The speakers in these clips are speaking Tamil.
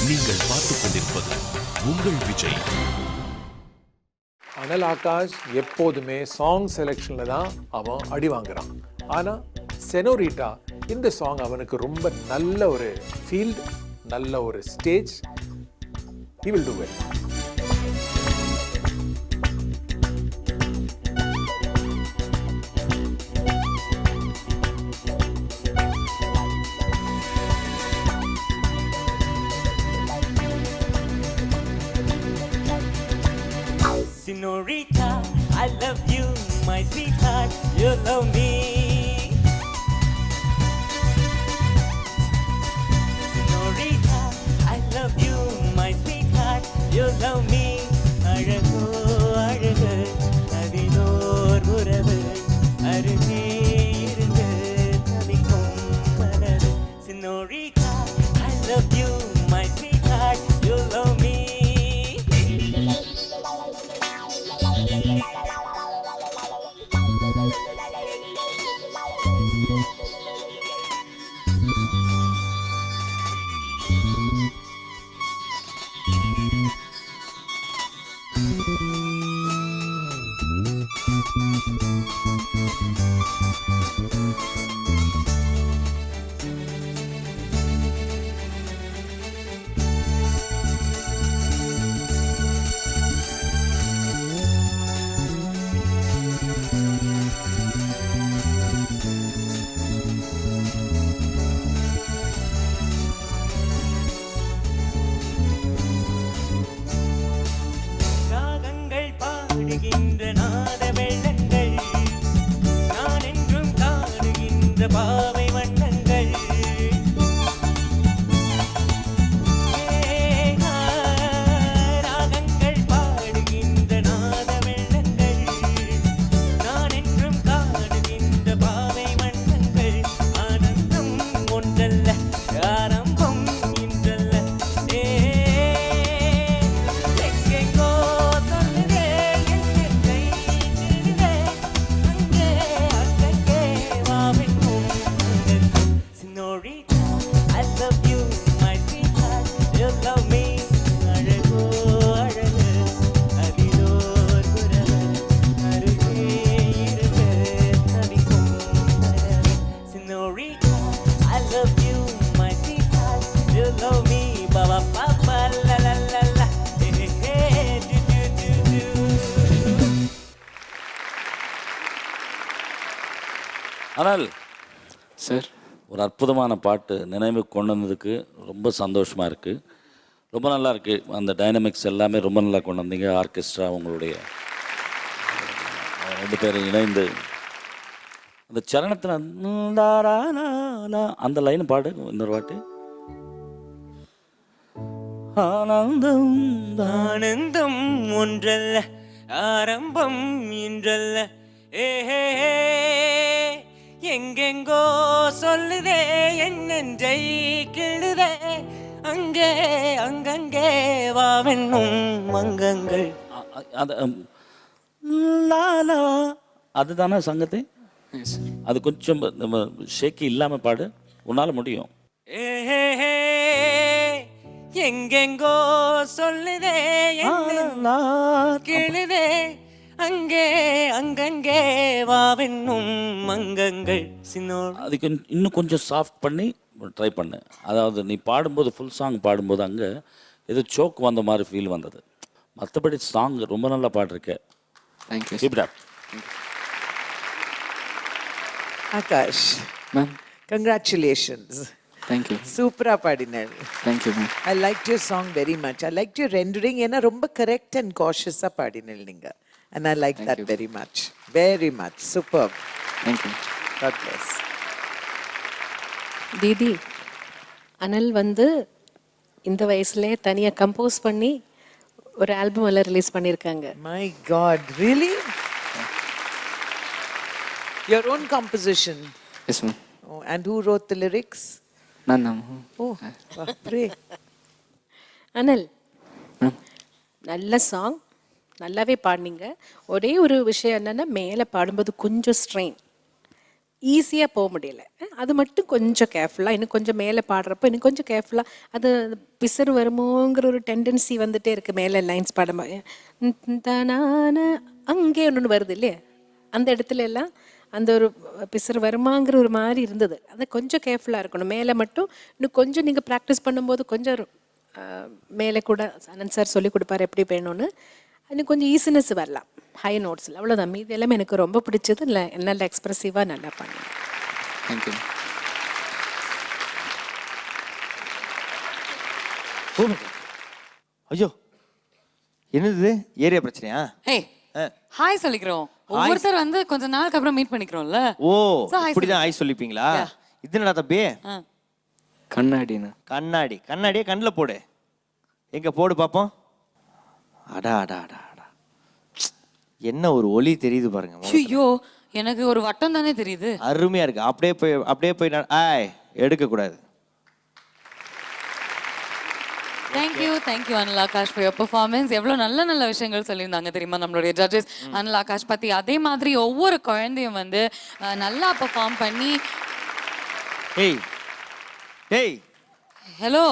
நீங்கள் பார்த்துக் கொண்டிருப்பது உங்கள் விஜய். அனல் ஆகாஷ் எப்போதுமே சாங் செலெக்ஷன்ல தான் அவன் அடி வாங்குறான். ஆனா செனோரிட்டா இந்த சாங் அவனுக்கு ரொம்ப நல்ல ஒரு ஃபீல்ட், நல்ல ஒரு stage. he will do well. Senorita, I love you, my sweetheart, you love me. Senorita, I love you, my sweetheart, you love me. அழகோ அழகு அதிலோர் உறவு அருகே இருந்து தவிக்கும் மலரு. Senorita, I love you, my sweetheart, you love me. ராகங்கள் பாடுகின்ற நாத வெள்ளங்கள், நான் என்றும் காடுகின்ற பாவை வண்ணங்கள். ராகங்கள் பாடுகின்ற நாத வெள்ளங்கள், நான் என்றும் காடுகின்ற பாவை வண்ணங்கள். ஆனந்தம் ஒன்றல்ல, ஆரம்பம் இன்றல்ல. எங்கெங்கோ சொல்லுதே என் நெஞ்சை கிள்ளுதே. அங்கே அங்கங்கே வாவென்னும் அங்கங்கே. Senorita, I love you, my sweetheart, you love me. அழகோ அழகு அதிலோர் உறவு அருகே இருந்து தவிக்கும் மலரு. Senorita, I love you, my sweetheart, you love me. Ba ba ba ba la la la la. Hey hey do do do do. ஆனால் சார், ஒரு அற்புதமான பாட்டு நினைவு கொண்டு வந்ததுக்கு ரொம்ப சந்தோஷமாக இருக்குது. ரொம்ப நல்லா இருக்குது. அந்த டைனமிக்ஸ் எல்லாமே ரொம்ப நல்லா கொண்டு வந்தீங்க. ஆர்கெஸ்ட்ரா உங்களுடைய ரெண்டு பேரும் இணைந்து அந்த சரணத்தில் அந்த லைன் பாடு இன்னொரு பாட்டு. ஆனந்தம் ஆனந்தம் ஒன்றல்ல, ஆரம்பம் இன்றல்ல. ஏஹே எங்கெங்கோ சொல்லுதே என் நெஞ்சை கிள்ளுதே. அங்கே அங்கங்கே வாவென்னும் அங்கங்கள். அது லாலா அதுதானே சங்கத்தை. Yes sir. அது கொஞ்சம் நம்ம ஷேக்கி இல்லாமல் பாடு, உன்னால் முடியும். ஏஹே எங்கெங்கோ சொல்லுதே என் நெஞ்சை கிள்ளுதே. அங்கே அங்கங்கே வாவென்னும் அங்கங்கள். அதுக்கு இன்னும் கொஞ்சம் சாஃப்ட் பண்ணி ட்ரை பண்ணு. அதாவது நீ பாடும்போது ஃபுல் சாங் பாடும்போது அங்கே ஏதோ சோக் வந்த மாதிரி ஃபீல் வந்தது. மற்றபடி சாங் ரொம்ப நல்லா பாடிருக்க. Thank you keep it up. Akash, ma'am. congratulations. Thank you. Supra padinal. Thank you ma'am. I liked your song very much. I liked your rendering. ஏன்னா ரொம்ப correct and cautious padinal நீங்க. And I like Thank that you. very much. Very much. Superb. Thank you. God bless. தீதி, அனல் இந்த வயசுலேயே தனியாக கம்போஸ் பண்ணி ஒரு ஆல்பம் எல்லாம் ரிலீஸ் பண்ணியிருக்காங்க. My God, really? Your own composition. Yes ma'am. Oh, and who wrote the lyrics? நான் தான். Oh, pray. அனல், மேம். நல்ல சாங், நல்லாவே பாடினீங்க. ஒரே ஒரு விஷயம் என்னென்னா மேலே பாடும்போது கொஞ்சம் ஸ்ட்ரெயின். ஈஸியாக போக முடியல. அது மட்டும் கொஞ்சம் கேர்ஃபுல்லாக, இன்னும் கொஞ்சம் மேலே பாடுறப்போ இன்னும் கொஞ்சம் கேர்ஃபுல்லாக, அது பிசறு வருமோங்கிற ஒரு டெண்டன்சி வந்துட்டே இருக்குது மேலே லைன்ஸ் பாடும்போது. தானான அங்கே ஒன்று வருது இல்லையா, அந்த இடத்துல எல்லாம் அந்த ஒரு பிசறு வருமாங்கிற ஒரு மாதிரி இருந்தது. அது கொஞ்சம் கேர்ஃபுல்லாக இருக்கணும். மேலே மட்டும் இன்னும் கொஞ்சம் நீங்கள் ப்ராக்டிஸ் பண்ணும்போது கொஞ்சம் மேலே கூட அனந்த் சார் சொல்லி கொடுப்பாரு எப்படி வேணும்னு, இன்னும் கொஞ்சம் ஈஸினஸ் வரலாம் ஹை நோட்ஸில். அவ்வளோதான். மீதி எல்லாமே எனக்கு ரொம்ப பிடிச்சது. நல்ல எக்ஸ்ப்ரெசிவாக நல்லா பண்ணேன். தேங்க்யூ. ஐயோ என்னது ஏரியா பிரச்சனையா? ஹே ஹாய் சொல்லிக்கிறோம். ஒவ்வொருத்தர் வந்து கொஞ்ச நாளுக்கு அப்புறம் மீட் பண்ணிக்கிறோம்ல. ஓ So, hi இப்படிதான் ஹாய் சொல்லிப்பீங்களா? இது என்னடா தம்பி? கண்ணாடிண்ணா. கண்ணாடி. கண்ணாடியே கண்ணில் போடு. எங்க போடு பாப்போம். அடா அடா அடா அடா, என்ன ஒரு ஒளி தெரியுது பாருங்க. ஐயோ எனக்கு ஒரு வட்டம் தானே தெரியுது. அருமையா இருக்கு. அப்படியே போய் ஆய் எடுக்க கூடாது. Thank you Anil Akash for your performance. எவ்வளோ நல்ல விஷயங்கள் சொல்லியிருந்தாங்க தெரியுமா நம்மளுடைய ஜட்ஜஸ் அனில் ஆகாஷ் பற்றி. அதே மாதிரி ஒவ்வொரு குழந்தையும் வந்து நல்லா பெர்ஃபார்ம் பண்ணி. ஏய் ஏய் ஹலோ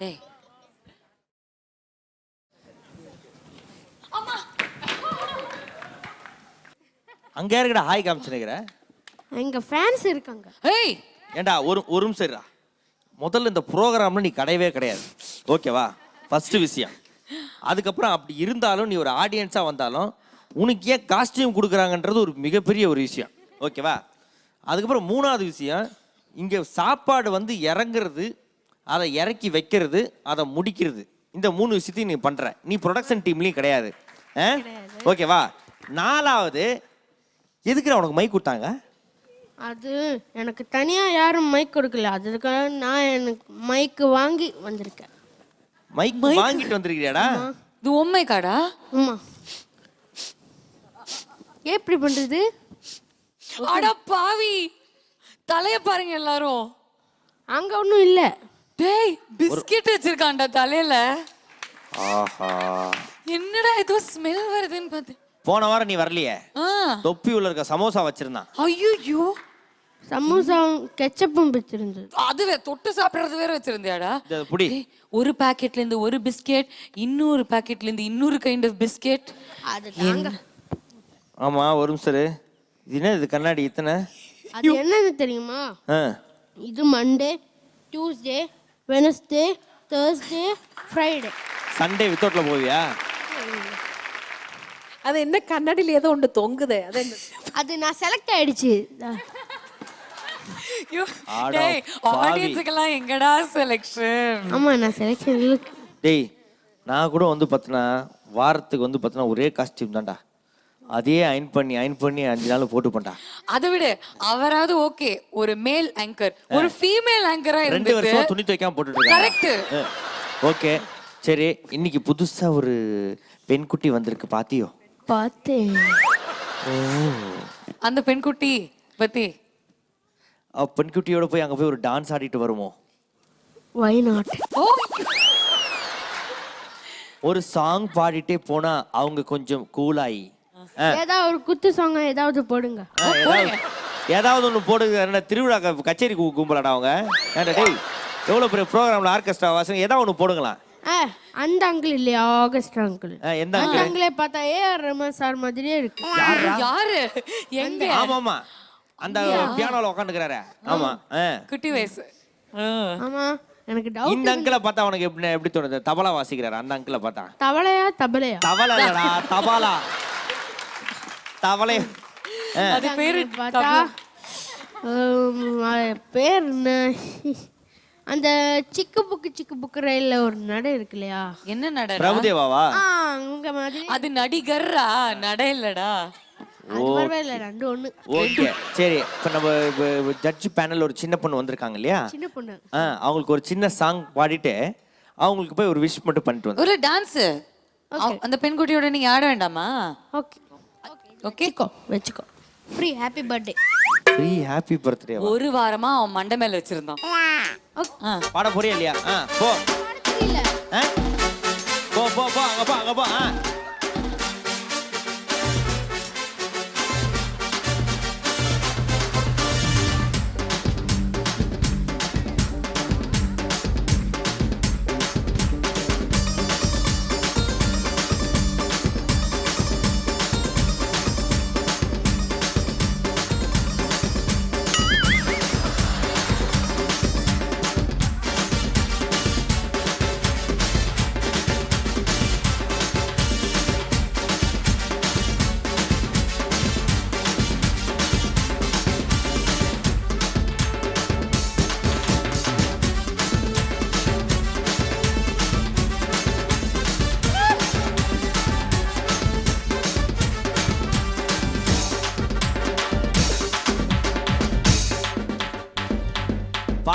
டேய் அங்க இருக்கடா ஹாய் காமிச்சுனுக்கிற. எங்க ஃபேன்ஸ் இருக்காங்க. ஏய் ஏண்டா ஒரு நிமிஷம் இருடா. முதல்ல இந்த ப்ரோக்ராம்ல நீ கிடையவே கிடையாது, ஓகேவா? ஃபர்ஸ்ட் விஷயம். அதுக்கப்புறம் அப்படி இருந்தாலும் நீ ஒரு ஆடியன்ஸா வந்தாலும் உனக்கு ஏன் காஸ்டியூம் கொடுக்குறாங்கன்றது ஒரு மிகப்பெரிய ஒரு விஷயம், ஓகேவா? அதுக்கப்புறம் மூணாவது விஷயம், இங்கே சாப்பாடு வந்து இறங்குறது, அதை இறக்கி வைக்கிறது, அதை முடிக்கிறது, இந்த 3 விஷயத்தையும் நீ பண்ற. நீ ப்ரொடக்ஷன் டீம்லையும் கிடையாது, ஓகேவா? நாலாவது, எதுக்கு உனக்கு மைக் கொடுத்தாங்க? அது எனக்கு தனியா யாரும் மைக் கொடுக்கல, அதுக்காக நான் எனக்கு மைக் வாங்கி வந்திருக்கேன். மைக் வாங்கிட்டு வந்திருக்கியாடா? இது உண்மை காடா? ஆமா. எப்படி பண்றது? அட பாவி, தலைய பாருங்க எல்லாரும். அங்க ஒண்ணும் இல்ல. டேய் பிஸ்கட் வச்சிருக்கான்டா தலையில. ஆஹா, என்னடா ஏதோ ஸ்மெல் வருதுன்னு பார்த்தேன். போன வாரம் நீ வரலையே, தொப்பி உள்ள இருக்க சமோசா வச்சிருந்தான். ஐயோ, சமோசா கெச்சப்பும் வச்சிருந்தது. அதுவே தொட்டு சாப்பிடுறது வேற வச்சிருந்தியாடா? புடி. ஒரு பாக்கெட்ல இருந்து ஒரு பிஸ்கெட், இன்னொரு பாக்கெட்ல இருந்து இன்னொரு கைண்ட் ஆஃப் பிஸ்கெட். அது தாங்க. ஆமா, ஒரு நிமிஷம். இது என்ன இது கண்ணாடி இத்தனை? அது என்னன்னு தெரியுமா? இது Monday, Tuesday, Wednesday, Thursday, Friday. Sunday வித்தவுட்ல போவியா? அது என்ன கண்ணாடியில் ஏதோ ஒன்று தொங்குது, அது நான் செலக்ட் ஆயிடுச்சு. டேய் ஆடியன்ஸ்க்கெல்லாம் எங்கடா செலக்ஷன்? ஆமா, நான் செலக்ஷன் இருக்கு. டேய், நான் கூட வந்து பார்த்தனா வாரத்துக்கு வந்து பார்த்தனா ஒரே காஸ்டியூம் தான்டா. அதே அயன் பண்ணி 5 நாள் போட்டு பண்ணா. அதை விட அவராவது ஓகே, ஒரு மேல் ஆங்கர் ஒரு ஃபீமேல் ஆங்கரா 2 வருஷமா துணி துவைக்காம போட்டுட்டு இருக்காங்க. கரெக்ட். ஓகே சரி, இன்னைக்கு புதுசா ஒரு பெண்குட்டி வந்திருக்கு, பாத்தியோ? பார்த்தேன். அந்த பெண்குட்டி பத்தி பெண்குட்டியோட போய் அங்க போய் ஒரு டான்ஸ் ஆடிட்டு வருமோ? Why not? ஒரு சாங் பாடிட்டே போனா அவங்க கொஞ்சம் கூலாயி ஏதாவது ஒரு குத்து சாங் ஏதாவது போடுங்க. ஏதாவது ஒன்று போடுங்க. என்ன திருவிழா கச்சேரி கும்பலாடா அவங்க? ஏன்டா டேய், எவ்வளோ பெரிய ப்ரோக்ராம்ல ஆர்கெஸ்ட்ரா வாசனை, ஏதாவது ஒன்று போடுங்களா? அந்த அங்கிள் இல்லையா, ஆகஸ்ட் அங்கிள். எந்த அங்கிளே பார்த்தா ஏஆர் ரஹ்மான் சார் மாதிரியே இருக்கு. யாரு? எங்க? ஆமாமா, அந்த பியானோல உட்காந்துக்கிறாரு. ஆமா, குட்டி வயசு. ஆமா, எனக்கு டவுட். இந்த அங்கிளை பார்த்தா உனக்கு எப்படி தோணுது? தபலா வாசிக்கிறாரு அந்த அங்கிளை பார்த்தா? தவளையா தபலையா? தவளைடா, தபாலா, தவளை. அது பேரு பார்த்தா பேர் என்ன? அந்த சிக்கு புக்கு ரயில்ல ஒரு நடை இருக்கு இல்லையா? என்ன நடை? பிரபுதேவாவா? அங்க மாதிரி. அது நடிகர்ரா, நடை இல்லடா. அது பரவாயில்ல, ரெண்டு ஒண்ணு. ஓகே சரி, இப்போ நம்ம ஜட்ஜ் பேனல் ஒரு சின்ன பொண்ணு வந்திருக்காங்க இல்லையா? சின்ன பொண்ணு. அவங்களுக்கு ஒரு சின்ன சாங் பாடிட்டு அவங்களுக்கு போய் ஒரு விஷ் மட்டும் பண்ணிட்டு வந்து ஒரு டான்ஸ். அந்த பெண்குட்டியோட நீங்க ஆட வேண்டாமா? ஓகே ஓகே, வெச்சுக்கோ. Free happy birthday. Free happy birthday. ஒரு வாரமா அவன் மண்டை மேல வச்சிருந்தான். பாட போறியா இல்லையா? போ போ போ போ, அங்க போ அங்க போ.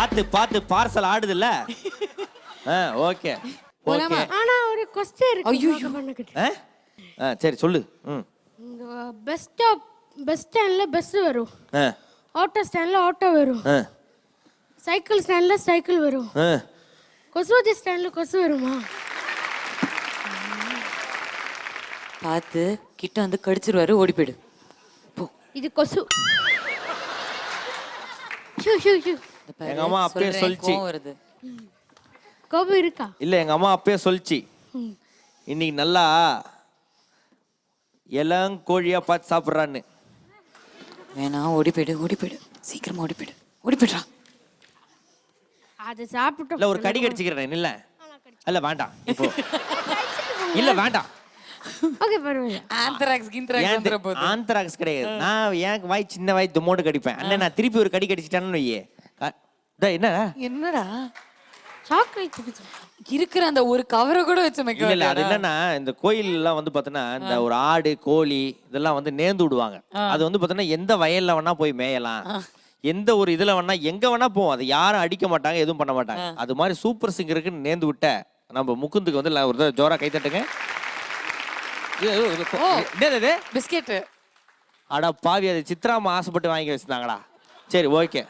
பார்த்து பார்த்து பார்சல் ஆடுதுல்ல ஓகே ஓகே ஆனா ஒரு கொஸ்டின் இருக்கு ஐயோ. பண்ணுக்கிட்ட சரி சொல்லு ம் இந்த பஸ் ஸ்டாண்ட்ல பஸ் வரும் ஆ ஆட்டோ ஸ்டாண்ட்ல ஆட்டோ வரும் ஆ சைக்கிள் ஸ்டாண்ட்ல சைக்கிள் வரும் ஆ கொசுவதி ஸ்டாண்ட்ல கொசு வருமா? பார்த்து கிட்ட வந்து கடிச்சிருவாரு, ஓடி போயிடு. போ. இது கொசு. Shoe shoe shoe. இந்த பாரு, எங்க அம்மா அப்பயே சொல்றேன், சொல்லிச்சு. கோவம் வருது. கோபம் இருக்கா? இல்லை எங்கள் அம்மா அப்பயே சொல்லிச்சு இன்னைக்கு நல்லா இளங்கோழியாக பார்த்து சாப்பிட்றான்னு. வேணாம், ஓடி போயிடு, ஓடி போயிடு, சீக்கிரமா ஓடி போயிடு, ஓடி போயிடுறா. அது சாப்பிட்டு இல்லை ஒரு கடி கடிச்சிக்கிறேன் இல்லை இல்லை வேண்டாம் இப்போ இல்லை வேண்டாம். ஓகே பரவாயில்ல. ஆந்த்ராக்ஸ் கிந்த்ராக்ஸ் வந்துற போகுது. ஆந்த்ராக்ஸ் கிடையாது. நான் எனக்கு வாய் சின்ன வாய் தும்மோடு கடிப்பேன். அண்ணன் நான் திருப்பி ஒரு கடி கடிச்சிட்டான்னு வையே என்ன என்னடா சாக்லேட் இருக்கிற அந்த ஒரு கவரை கூட வச்சு இல்ல இல்ல அது என்னன்னா இந்த கோயில்லாம் வந்து பாத்தீங்கன்னா இந்த ஒரு ஆடு கோழி இதெல்லாம் வந்து நேர்ந்து விடுவாங்க. அது வந்து பாத்தீங்கன்னா எந்த வயல்ல வேணா போய் மேயலாம், எந்த ஒரு இதுல வேணா எங்க வேணா போவோம். அது யாரும் அடிக்க மாட்டாங்க, எதுவும் பண்ண மாட்டாங்க. அது மாதிரி சூப்பர் சிங்கருக்கு நேர்ந்து விட்ட நம்ம முகுந்துக்கு வந்து ஒரு ஜோரா கை தட்டுங்க. என்னது பிஸ்கெட்? அடா பாவி, அது சித்ராமா ஆசைப்பட்டு வாங்கி வச்சிருந்தாங்களா? சரி ஓகே.